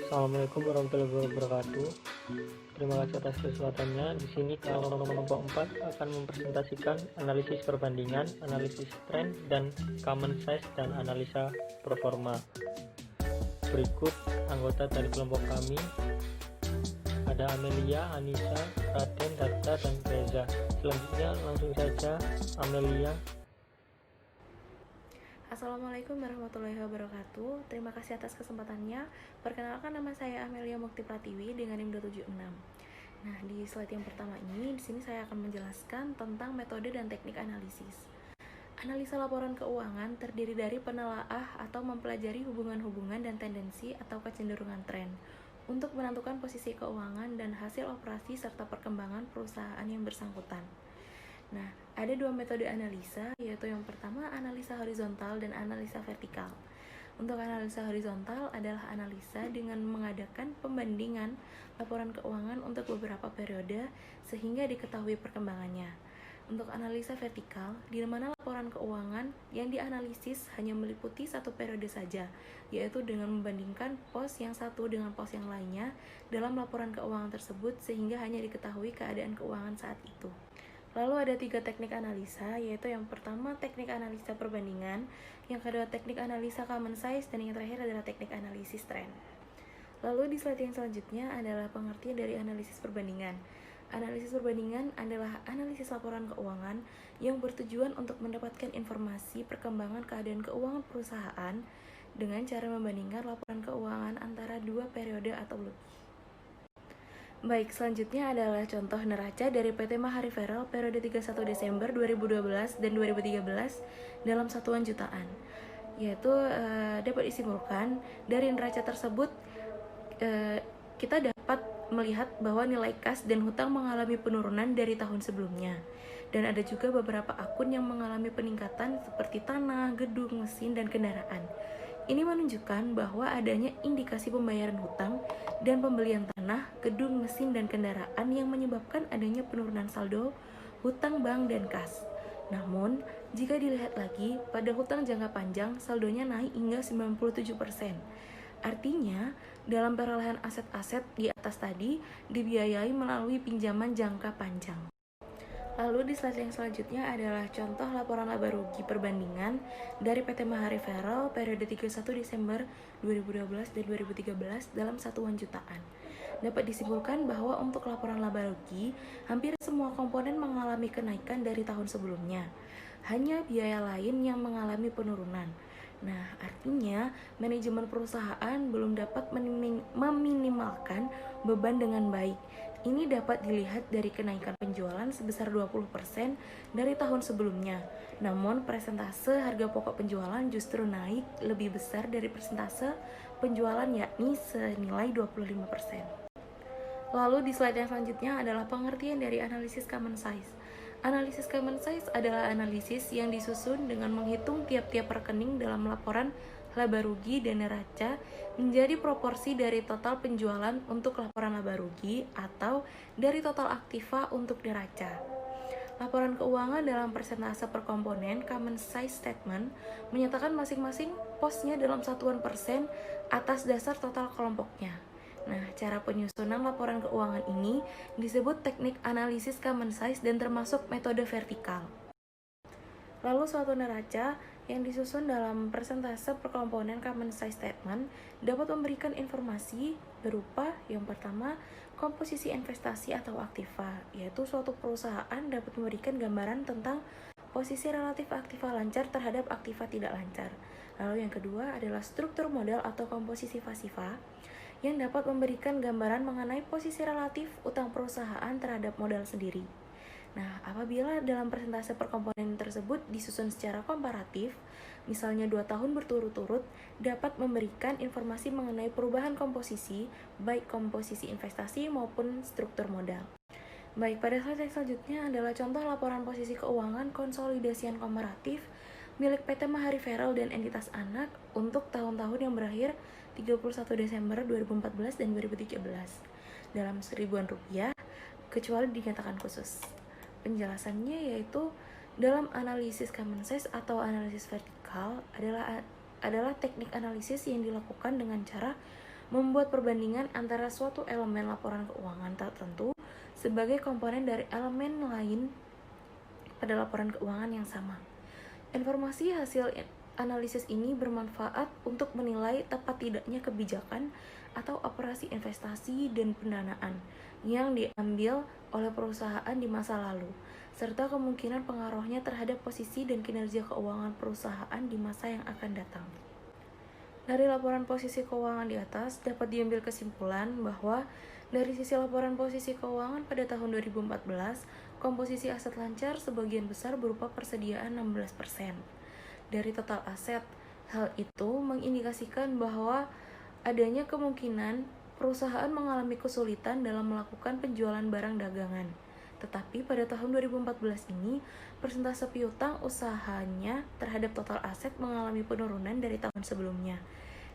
Assalamualaikum warahmatullahi wabarakatuh. Terima kasih atas kesempatannya. Di sini kelompok 4 akan mempresentasikan analisis perbandingan, analisis tren, dan common size dan analisa performa. Berikut anggota dari kelompok kami. Ada Amelia, Anissa, Raden, Data, dan Reza. Selanjutnya langsung saja Amelia. Assalamualaikum warahmatullahi wabarakatuh. Terima kasih atas kesempatannya. Perkenalkan, nama saya Amelia Mukti Pratiwi dengan NIM 276. Nah, di slide yang pertama ini, di sini saya akan menjelaskan tentang metode dan teknik analisis. Analisa laporan keuangan terdiri dari penelaah atau mempelajari hubungan-hubungan dan tendensi atau kecenderungan tren untuk menentukan posisi keuangan dan hasil operasi serta perkembangan perusahaan yang bersangkutan. Nah, ada dua metode analisa, yaitu yang pertama analisa horizontal dan analisa vertikal. Untuk analisa horizontal adalah analisa dengan mengadakan pembandingan laporan keuangan untuk beberapa periode sehingga diketahui perkembangannya. Untuk analisa vertikal, di mana laporan keuangan yang dianalisis hanya meliputi satu periode saja, yaitu dengan membandingkan pos yang satu dengan pos yang lainnya dalam laporan keuangan tersebut sehingga hanya diketahui keadaan keuangan saat itu. Lalu ada 3 teknik analisa, yaitu yang pertama teknik analisa perbandingan, yang kedua teknik analisa common size, dan yang terakhir adalah teknik analisis tren. Lalu di slide yang selanjutnya adalah pengertian dari analisis perbandingan. Analisis perbandingan adalah analisis laporan keuangan yang bertujuan untuk mendapatkan informasi perkembangan keadaan keuangan perusahaan dengan cara membandingkan laporan keuangan antara dua periode atau lebih. Baik, selanjutnya adalah contoh neraca dari PT Mahari Ferrell periode 31 Desember 2012 dan 2013 dalam satuan jutaan. Yaitu dapat disimpulkan dari neraca tersebut kita dapat melihat bahwa nilai kas dan hutang mengalami penurunan dari tahun sebelumnya. Dan ada juga beberapa akun yang mengalami peningkatan seperti tanah, gedung, mesin, dan kendaraan. Ini menunjukkan bahwa adanya indikasi pembayaran hutang dan pembelian tanah, gedung, mesin, dan kendaraan yang menyebabkan adanya penurunan saldo, hutang bank, dan kas. Namun, jika dilihat lagi, pada hutang jangka panjang, saldonya naik hingga 97%. Artinya, dalam perolehan aset-aset di atas tadi dibiayai melalui pinjaman jangka panjang. Lalu di slide yang selanjutnya adalah contoh laporan laba rugi perbandingan dari PT Mahari Ferrell periode 31 Desember 2012 dan 2013 dalam satuan jutaan. Dapat disimpulkan bahwa untuk laporan laba rugi, hampir semua komponen mengalami kenaikan dari tahun sebelumnya. Hanya biaya lain yang mengalami penurunan. Nah, artinya manajemen perusahaan belum dapat meminimalkan beban dengan baik. Ini dapat dilihat dari kenaikan penjualan sebesar 20% dari tahun sebelumnya. Namun, persentase harga pokok penjualan justru naik lebih besar dari persentase penjualan, yakni senilai 25%. Lalu di slide yang selanjutnya adalah pengertian dari analisis common size. Analisis common size adalah analisis yang disusun dengan menghitung tiap-tiap rekening dalam laporan laba rugi dan neraca menjadi proporsi dari total penjualan untuk laporan laba rugi atau dari total aktiva untuk neraca. Laporan keuangan dalam persentase per komponen common size statement menyatakan masing-masing posnya dalam satuan persen atas dasar total kelompoknya. Nah, cara penyusunan laporan keuangan ini disebut teknik analisis common size dan termasuk metode vertikal. Lalu suatu neraca yang disusun dalam persentase per komponen common size statement dapat memberikan informasi berupa yang pertama komposisi investasi atau aktiva, yaitu suatu perusahaan dapat memberikan gambaran tentang posisi relatif aktiva lancar terhadap aktiva tidak lancar. Lalu yang kedua adalah struktur modal atau komposisi pasiva yang dapat memberikan gambaran mengenai posisi relatif utang perusahaan terhadap modal sendiri. Nah, apabila dalam persentase per komponen tersebut disusun secara komparatif, misalnya 2 tahun berturut-turut, dapat memberikan informasi mengenai perubahan komposisi, baik komposisi investasi maupun struktur modal. Baik, pada slide yang selanjutnya adalah contoh laporan posisi keuangan konsolidasian komparatif milik PT Mahari Ferrell dan entitas anak untuk tahun-tahun yang berakhir 31 Desember 2014 dan 2013 dalam Rp1.000 kecuali dinyatakan khusus. Penjelasannya yaitu dalam analisis common size atau analisis vertikal adalah teknik analisis yang dilakukan dengan cara membuat perbandingan antara suatu elemen laporan keuangan tertentu sebagai komponen dari elemen lain pada laporan keuangan yang sama. Informasi hasil analisis ini bermanfaat untuk menilai tepat tidaknya kebijakan atau operasi investasi dan pendanaan yang diambil oleh perusahaan di masa lalu, serta kemungkinan pengaruhnya terhadap posisi dan kinerja keuangan perusahaan di masa yang akan datang. Dari laporan posisi keuangan di atas dapat diambil kesimpulan bahwa dari sisi laporan posisi keuangan pada tahun 2014, komposisi aset lancar sebagian besar berupa persediaan 16% dari total aset. Hal itu mengindikasikan bahwa adanya kemungkinan perusahaan mengalami kesulitan dalam melakukan penjualan barang dagangan. Tetapi pada tahun 2014 ini, persentase piutang usahanya terhadap total aset mengalami penurunan dari tahun sebelumnya.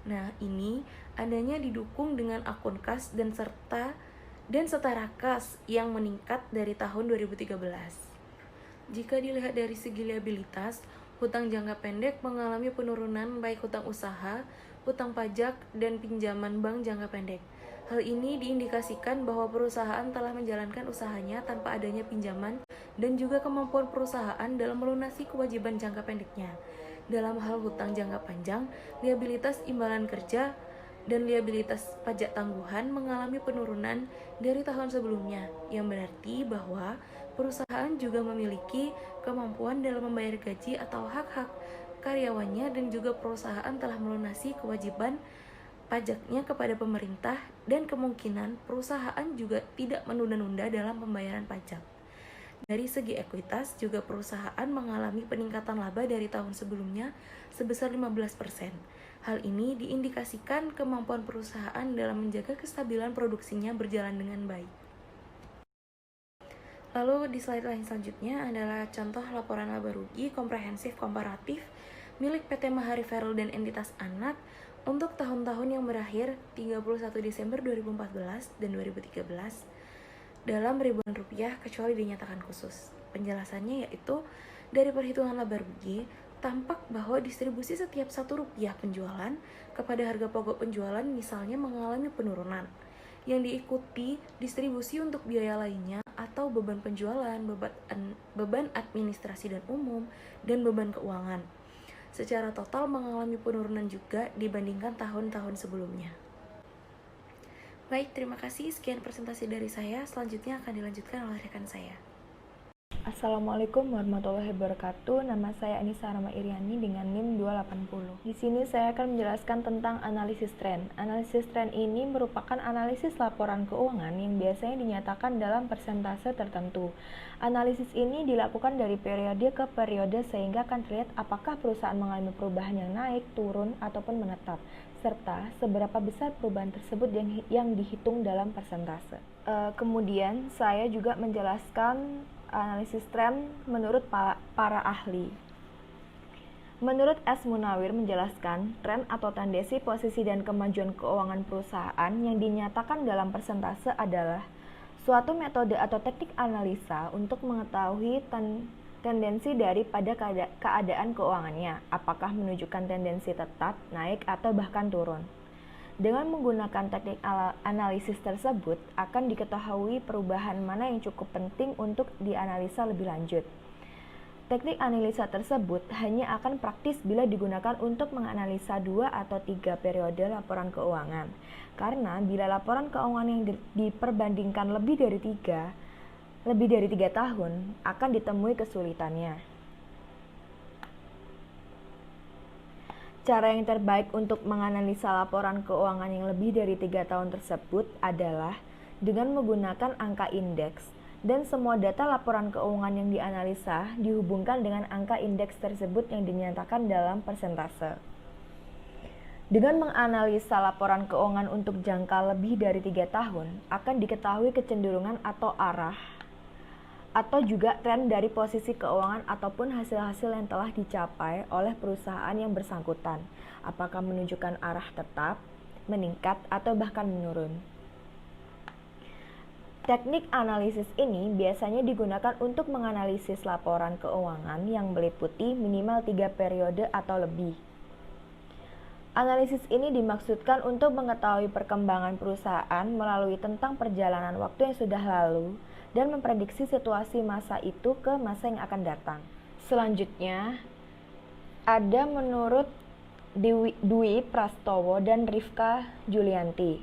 Nah, ini adanya didukung dengan akun kas dan setara kas yang meningkat dari tahun 2013. Jika dilihat dari segi liabilitas, hutang jangka pendek mengalami penurunan baik hutang usaha, hutang pajak, dan pinjaman bank jangka pendek. Hal ini diindikasikan bahwa perusahaan telah menjalankan usahanya tanpa adanya pinjaman dan juga kemampuan perusahaan dalam melunasi kewajiban jangka pendeknya. Dalam hal hutang jangka panjang, liabilitas imbalan kerja dan liabilitas pajak tangguhan mengalami penurunan dari tahun sebelumnya, yang berarti bahwa perusahaan juga memiliki kemampuan dalam membayar gaji atau hak-hak karyawannya dan juga perusahaan telah melunasi kewajiban pajaknya kepada pemerintah dan kemungkinan perusahaan juga tidak menunda-nunda dalam pembayaran pajak. Dari segi ekuitas juga perusahaan mengalami peningkatan laba dari tahun sebelumnya sebesar 15%. Hal ini diindikasikan kemampuan perusahaan dalam menjaga kestabilan produksinya berjalan dengan baik. Lalu di slide lain selanjutnya adalah contoh laporan laba rugi komprehensif komparatif milik PT Mahari Ferrell dan entitas anak untuk tahun-tahun yang berakhir 31 Desember 2014 dan 2013 dalam ribuan rupiah kecuali dinyatakan khusus. Penjelasannya yaitu dari perhitungan laba rugi tampak bahwa distribusi setiap 1 rupiah penjualan kepada harga pokok penjualan misalnya mengalami penurunan yang diikuti distribusi untuk biaya lainnya atau beban penjualan, beban administrasi dan umum, dan beban keuangan. Secara total mengalami penurunan juga dibandingkan tahun-tahun sebelumnya. Baik, terima kasih. Sekian presentasi dari saya. Selanjutnya akan dilanjutkan oleh rekan saya. Assalamualaikum warahmatullahi wabarakatuh. Nama saya Anissa Rama Iriani dengan NIM 280. Di sini saya akan menjelaskan tentang analisis tren. Analisis tren ini merupakan analisis laporan keuangan yang biasanya dinyatakan dalam persentase tertentu. Analisis ini dilakukan dari periode ke periode sehingga akan terlihat apakah perusahaan mengalami perubahan yang naik, turun, ataupun menetap, serta seberapa besar perubahan tersebut yang dihitung dalam persentase. Kemudian saya juga menjelaskan analisis tren menurut para ahli. Menurut S. Munawir menjelaskan, tren atau tendensi posisi dan kemajuan keuangan perusahaan yang dinyatakan dalam persentase adalah suatu metode atau teknik analisa untuk mengetahui tendensi daripada keadaan keuangannya, apakah menunjukkan tendensi tetap, naik, atau bahkan turun. Dengan menggunakan teknik analisis tersebut, akan diketahui perubahan mana yang cukup penting untuk dianalisa lebih lanjut. Teknik analisa tersebut hanya akan praktis bila digunakan untuk menganalisa 2 atau 3 periode laporan keuangan. Karena bila laporan keuangan yang diperbandingkan lebih dari 3 tahun, akan ditemui kesulitannya. Cara yang terbaik untuk menganalisa laporan keuangan yang lebih dari 3 tahun tersebut adalah dengan menggunakan angka indeks, dan semua data laporan keuangan yang dianalisa dihubungkan dengan angka indeks tersebut yang dinyatakan dalam persentase. Dengan menganalisa laporan keuangan untuk jangka lebih dari 3 tahun, akan diketahui kecenderungan atau arah atau juga tren dari posisi keuangan ataupun hasil-hasil yang telah dicapai oleh perusahaan yang bersangkutan, apakah menunjukkan arah tetap, meningkat, atau bahkan menurun. Teknik analisis ini biasanya digunakan untuk menganalisis laporan keuangan yang meliputi minimal 3 periode atau lebih. Analisis ini dimaksudkan untuk mengetahui perkembangan perusahaan melalui tentang perjalanan waktu yang sudah lalu dan memprediksi situasi masa itu ke masa yang akan datang. Selanjutnya, ada menurut Dwi Prastowo dan Rifka Julianti.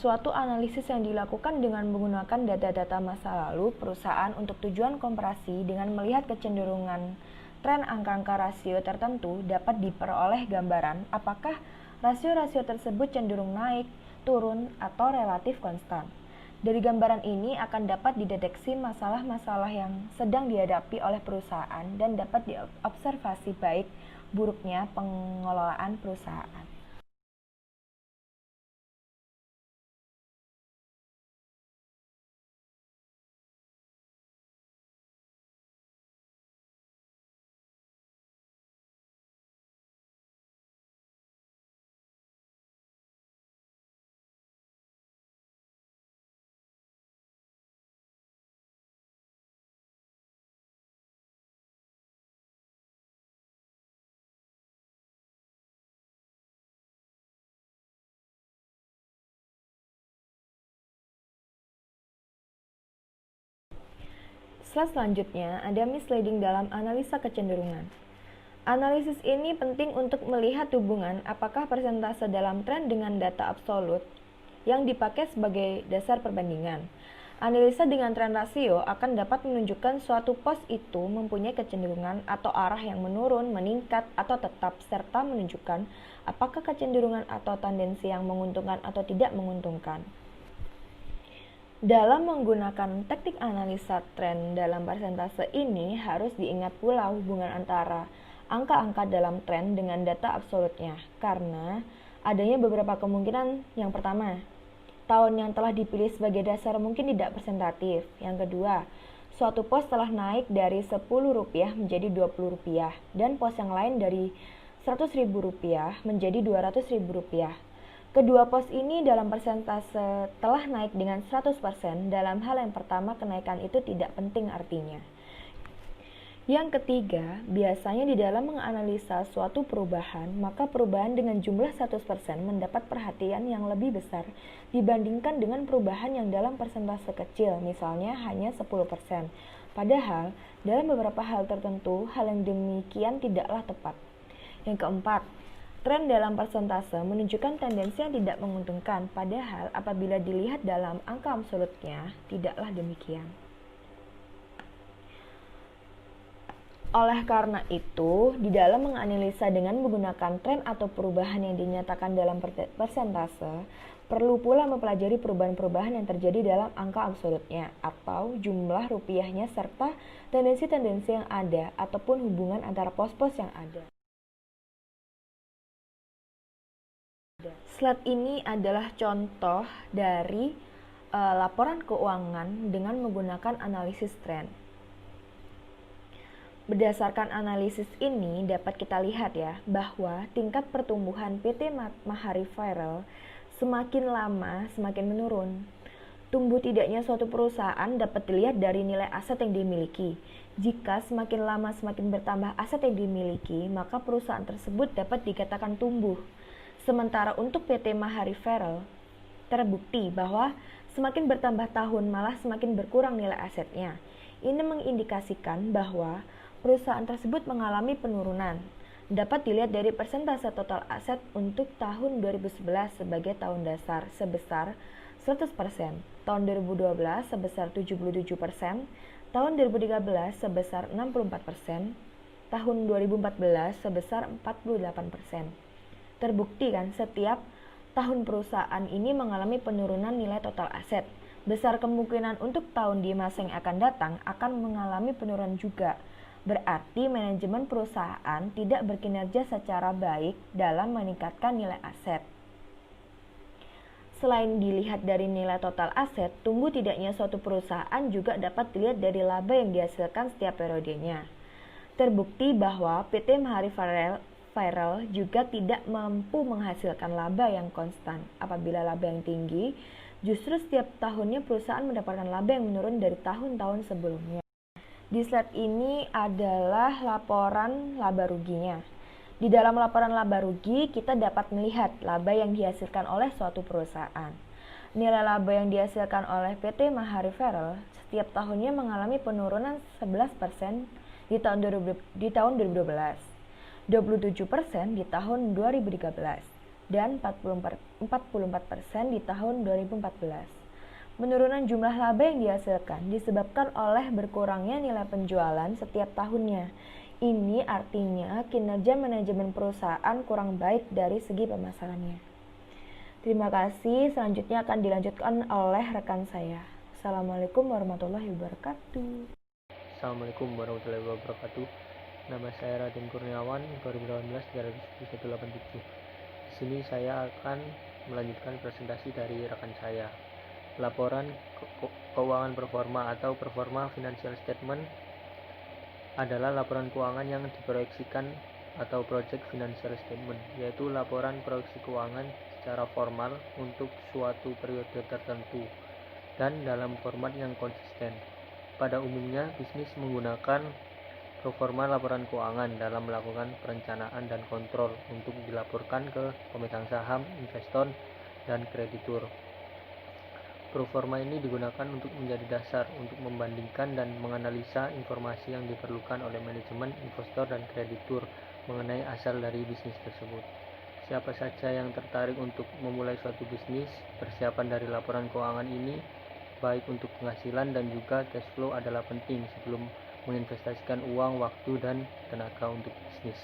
Suatu analisis yang dilakukan dengan menggunakan data-data masa lalu perusahaan untuk tujuan komparasi dengan melihat kecenderungan tren angka-angka rasio tertentu dapat diperoleh gambaran apakah rasio-rasio tersebut cenderung naik, turun, atau relatif konstan. Dari gambaran ini akan dapat dideteksi masalah-masalah yang sedang dihadapi oleh perusahaan dan dapat diobservasi baik buruknya pengelolaan perusahaan. Slide selanjutnya ada misleading dalam analisa kecenderungan. Analisis ini penting untuk melihat hubungan apakah persentase dalam tren dengan data absolut yang dipakai sebagai dasar perbandingan. Analisa dengan tren rasio akan dapat menunjukkan suatu pos itu mempunyai kecenderungan atau arah yang menurun, meningkat, atau tetap, serta menunjukkan apakah kecenderungan atau tendensi yang menguntungkan atau tidak menguntungkan. Dalam menggunakan teknik analisa tren dalam persentase ini harus diingat pula hubungan antara angka-angka dalam tren dengan data absolutnya, karena adanya beberapa kemungkinan. Yang pertama, tahun yang telah dipilih sebagai dasar mungkin tidak presentatif. Yang kedua, suatu pos telah naik dari Rp10 menjadi Rp20 dan pos yang lain dari Rp100.000 menjadi Rp200.000. Kedua pos ini dalam persentase telah naik dengan 100%. Dalam hal yang pertama, kenaikan itu tidak penting artinya. Yang ketiga, biasanya di dalam menganalisa suatu perubahan, maka perubahan dengan jumlah 100% mendapat perhatian yang lebih besar dibandingkan dengan perubahan yang dalam persentase kecil, misalnya hanya 10%. Padahal, dalam beberapa hal tertentu, hal yang demikian tidaklah tepat. Yang keempat, tren dalam persentase menunjukkan tendensi yang tidak menguntungkan, padahal apabila dilihat dalam angka absolutnya, tidaklah demikian. Oleh karena itu, di dalam menganalisa dengan menggunakan tren atau perubahan yang dinyatakan dalam persentase, perlu pula mempelajari perubahan-perubahan yang terjadi dalam angka absolutnya, atau jumlah rupiahnya, serta tendensi-tendensi yang ada, ataupun hubungan antara pos-pos yang ada. Slide ini adalah contoh dari laporan keuangan dengan menggunakan analisis tren. Berdasarkan analisis ini dapat kita lihat ya bahwa tingkat pertumbuhan PT Mahari Viral semakin lama semakin menurun. Tumbuh tidaknya suatu perusahaan dapat dilihat dari nilai aset yang dimiliki. Jika semakin lama semakin bertambah aset yang dimiliki, maka perusahaan tersebut dapat dikatakan tumbuh. Sementara untuk PT Mahari Viral, terbukti bahwa semakin bertambah tahun malah semakin berkurang nilai asetnya. Ini mengindikasikan bahwa perusahaan tersebut mengalami penurunan. Dapat dilihat dari persentase total aset untuk tahun 2011 sebagai tahun dasar sebesar 100%, tahun 2012 sebesar 77%, tahun 2013 sebesar 64%, tahun 2014 sebesar 48%. Terbukti kan setiap tahun perusahaan ini mengalami penurunan nilai total aset. Besar kemungkinan untuk tahun di masa yang akan datang akan mengalami penurunan juga. Berarti manajemen perusahaan tidak berkinerja secara baik dalam meningkatkan nilai aset. Selain dilihat dari nilai total aset, tumbuh tidaknya suatu perusahaan juga dapat dilihat dari laba yang dihasilkan setiap periodenya. Terbukti bahwa PT Mahari Viral juga tidak mampu menghasilkan laba yang konstan. Apabila laba yang tinggi, justru setiap tahunnya perusahaan mendapatkan laba yang menurun dari tahun-tahun sebelumnya. Di slide ini adalah laporan laba ruginya. Di dalam laporan laba rugi, kita dapat melihat laba yang dihasilkan oleh suatu perusahaan. Nilai laba yang dihasilkan oleh PT Mahari Ferrell setiap tahunnya mengalami penurunan 11% di tahun 2012, 27% di tahun 2013, dan 44% di tahun 2014. Penurunan jumlah laba yang dihasilkan disebabkan oleh berkurangnya nilai penjualan setiap tahunnya. Ini artinya kinerja manajemen perusahaan kurang baik dari segi pemasarannya. Terima kasih, selanjutnya akan dilanjutkan oleh rekan saya. Assalamualaikum warahmatullahi wabarakatuh. Assalamualaikum warahmatullahi wabarakatuh. Nama saya Raden Kurniawan, 2018-187. Di sini saya akan melanjutkan presentasi dari rekan saya. Laporan keuangan performa atau performa financial statement adalah laporan keuangan yang diproyeksikan atau project financial statement, yaitu laporan proyeksi keuangan secara formal untuk suatu periode tertentu dan dalam format yang konsisten. Pada umumnya, bisnis menggunakan proforma laporan keuangan dalam melakukan perencanaan dan kontrol untuk dilaporkan ke pemegang saham, investor, dan kreditur. Proforma ini digunakan untuk menjadi dasar untuk membandingkan dan menganalisa informasi yang diperlukan oleh manajemen, investor, dan kreditur mengenai asal dari bisnis tersebut. Siapa saja yang tertarik untuk memulai suatu bisnis, persiapan dari laporan keuangan ini, baik untuk penghasilan dan juga cash flow adalah penting sebelum menginvestasikan uang, waktu, dan tenaga untuk bisnis.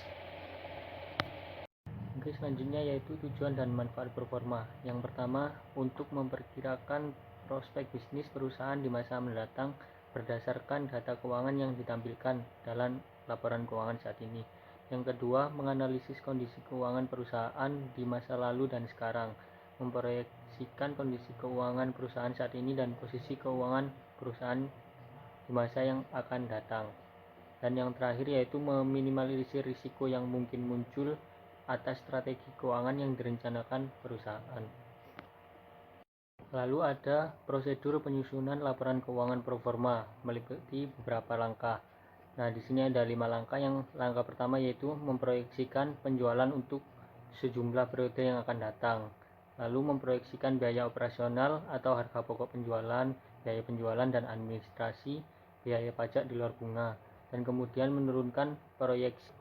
Oke, selanjutnya yaitu tujuan dan manfaat performa. Yang pertama, untuk memperkirakan prospek bisnis perusahaan di masa mendatang berdasarkan data keuangan yang ditampilkan dalam laporan keuangan saat ini. Yang kedua, menganalisis kondisi keuangan perusahaan di masa lalu dan sekarang, memproyeksikan kondisi keuangan perusahaan saat ini dan posisi keuangan perusahaan di masa yang akan datang. Dan yang terakhir yaitu meminimalisir risiko yang mungkin muncul atas strategi keuangan yang direncanakan perusahaan. Lalu ada prosedur penyusunan laporan keuangan proforma meliputi beberapa langkah. Nah, di sini ada 5 langkah. Yang langkah pertama yaitu memproyeksikan penjualan untuk sejumlah periode yang akan datang. Lalu memproyeksikan biaya operasional atau harga pokok penjualan, biaya penjualan dan administrasi, biaya pajak di luar bunga, dan kemudian menurunkan proyeksi.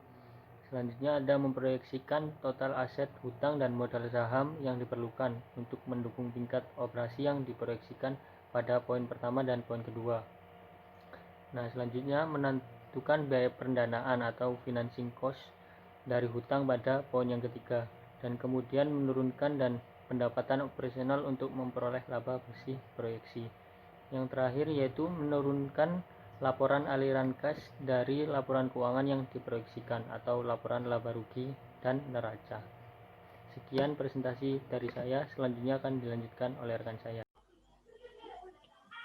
Selanjutnya ada memproyeksikan total aset, hutang, dan modal saham yang diperlukan untuk mendukung tingkat operasi yang diproyeksikan pada poin pertama dan poin kedua. Nah, selanjutnya menentukan biaya pendanaan atau financing cost dari hutang pada poin yang ketiga, dan kemudian menurunkan dan pendapatan operasional untuk memperoleh laba bersih proyeksi. Yang terakhir yaitu menurunkan laporan aliran kas dari laporan keuangan yang diproyeksikan atau laporan laba rugi dan neraca. Sekian presentasi dari saya, selanjutnya akan dilanjutkan oleh rekan saya.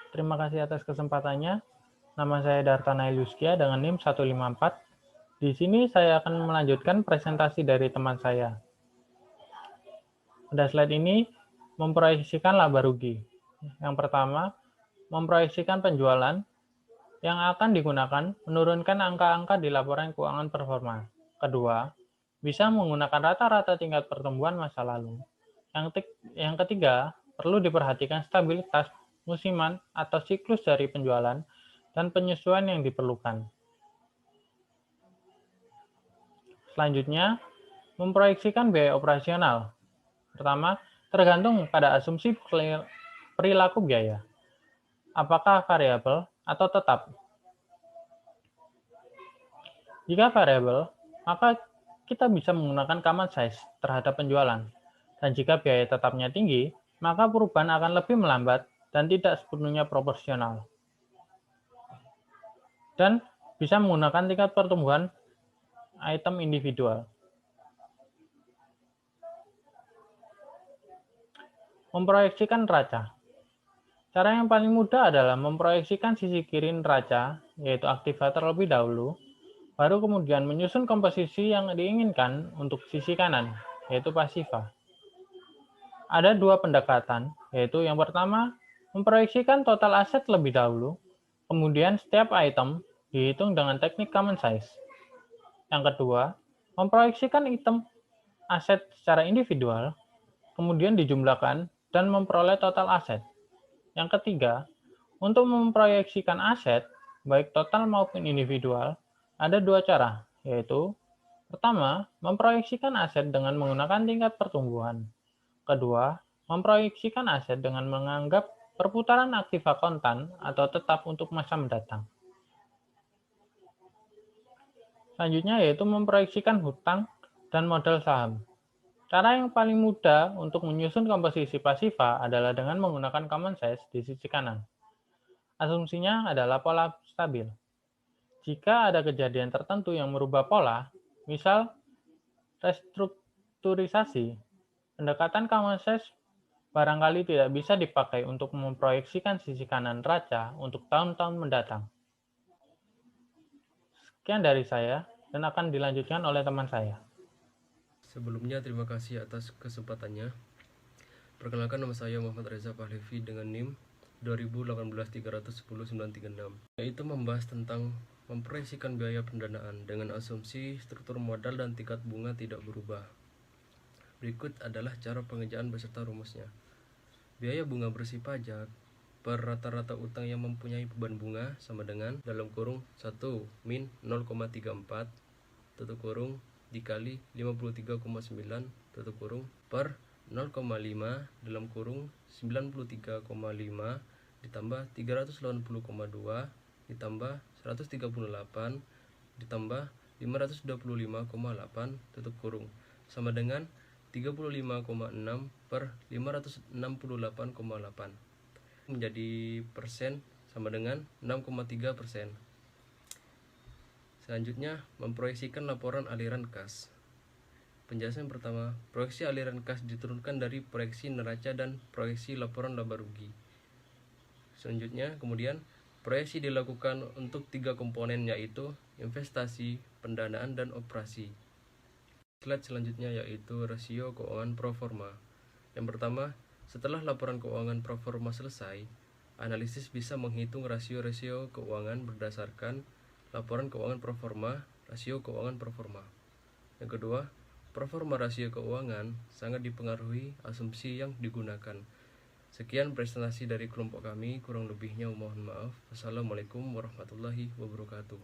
Terima kasih atas kesempatannya. Nama saya Dartana Iluskia dengan NIM 154. Di sini saya akan melanjutkan presentasi dari teman saya. Pada slide ini memproyeksikan laba rugi. Yang pertama, memproyeksikan penjualan yang akan digunakan menurunkan angka-angka di laporan keuangan performa. Kedua, bisa menggunakan rata-rata tingkat pertumbuhan masa lalu. Yang ketiga, perlu diperhatikan stabilitas musiman atau siklus dari penjualan dan penyesuaian yang diperlukan. Selanjutnya, memproyeksikan biaya operasional. Pertama, tergantung pada asumsi perilaku biaya. Apakah variabel atau tetap? Jika variabel, maka kita bisa menggunakan common size terhadap penjualan. Dan jika biaya tetapnya tinggi, maka perubahan akan lebih melambat dan tidak sepenuhnya proporsional. Dan bisa menggunakan tingkat pertumbuhan item individual. Memproyeksikan neraca. Cara yang paling mudah adalah memproyeksikan sisi kiri neraca, yaitu aktiva terlebih dahulu, baru kemudian menyusun komposisi yang diinginkan untuk sisi kanan, yaitu pasiva. Ada dua pendekatan, yaitu yang pertama, memproyeksikan total aset lebih dahulu, kemudian setiap item dihitung dengan teknik common size. Yang kedua, memproyeksikan item aset secara individual, kemudian dijumlahkan dan memperoleh total aset. Yang ketiga, untuk memproyeksikan aset, baik total maupun individual, ada dua cara, yaitu pertama, memproyeksikan aset dengan menggunakan tingkat pertumbuhan. Kedua, memproyeksikan aset dengan menganggap perputaran aktif akontan atau tetap untuk masa mendatang. Selanjutnya yaitu memproyeksikan hutang dan modal saham. Cara yang paling mudah untuk menyusun komposisi pasifa adalah dengan menggunakan common size di sisi kanan. Asumsinya adalah pola stabil. Jika ada kejadian tertentu yang merubah pola, misal restrukturisasi, pendekatan common size barangkali tidak bisa dipakai untuk memproyeksikan sisi kanan neraca untuk tahun-tahun mendatang. Sekian dari saya, dan akan dilanjutkan oleh teman saya. Sebelumnya, terima kasih atas kesempatannya. Perkenalkan, nama saya Muhammad Reza Pahlevi dengan NIM 2018310936, yaitu membahas tentang memproyeksikan biaya pendanaan dengan asumsi struktur modal dan tingkat bunga tidak berubah. Berikut adalah cara pengerjaan beserta rumusnya. Biaya bunga bersih pajak per rata-rata utang yang mempunyai beban bunga sama dengan dalam kurung 1 min 0,34 tutup kurung dikali 53,9 tutup kurung per 0,5 dalam kurung 93,5 ditambah 380,2 ditambah 138 ditambah 525,8 tutup kurung sama dengan 35,6 per 568,8 menjadi persen sama dengan 6,3%. Selanjutnya, memproyeksikan laporan aliran kas. Penjelasan pertama, proyeksi aliran kas diturunkan dari proyeksi neraca dan proyeksi laporan laba rugi. Selanjutnya, kemudian proyeksi dilakukan untuk 3 komponen, yaitu investasi, pendanaan, dan operasi. Slide selanjutnya yaitu rasio keuangan pro forma. Yang pertama, setelah laporan keuangan pro forma selesai, analisis bisa menghitung rasio-rasio keuangan berdasarkan laporan keuangan pro forma, rasio keuangan pro forma. Yang kedua, pro forma rasio keuangan sangat dipengaruhi asumsi yang digunakan. Sekian presentasi dari kelompok kami, kurang lebihnya mohon maaf. Wassalamualaikum warahmatullahi wabarakatuh.